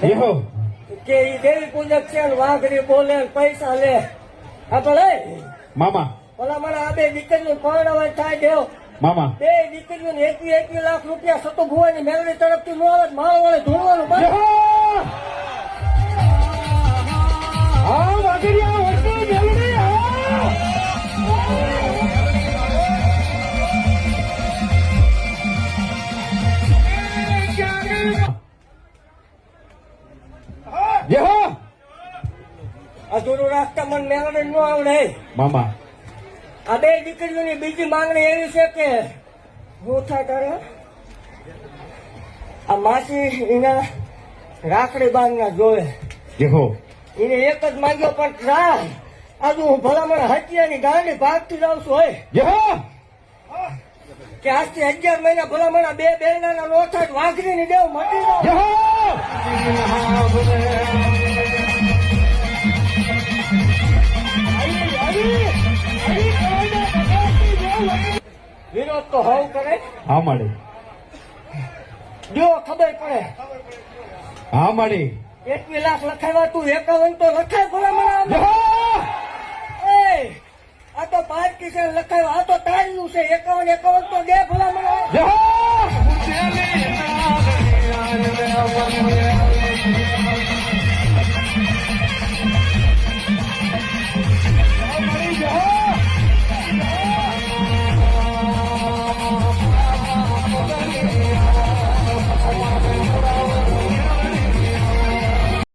એહો કે ઈ દેવી પૂજક છે ને વાઘરી બોલે ને પૈસા લે. આપણે મામા ઓલા મને આ બે દીકરીઓ પરણાવવા થાય દેવ. મામા બે દીકરીઓને 21 લાખ રૂપિયા સતો ભુવાની મેળવી તરફથી નો આવે માળ વાળે ધોળવાનું બંધ. એહો આ વાઘરિયા વસ્તુ મેલડી જેહો અધૂરું રાખતા મને મેળવે ન આવડે. મામા આ બે દીકરીઓની બીજી માંગણી એવી છે કે હું થાય તારે આ માસી એના રાખડી બાંધના જોવે. જેહો એને એક જ માંગ્યો પણ ટ્રાય આજુ હું ભલામણ હત્યાની ગાંડી ભાગતી જાઉં છું. હોય જેહો કે આજથી 11 મહિના ભલામણ બે બેના નો થાય વાઘરીની દેવ મટી જાવ. જેહો વિરોધ તો હોવ કરે હા માડી જો ખબર પડે. હા માડી 21 લાખ લખાવ્યા તું 51 તો લખાય ભલામણ. જેહો એ આ તો 5 કિશન લખાવ્યા આ તો તાળ્યું છે 51 તો દે ભલામણ. જેહો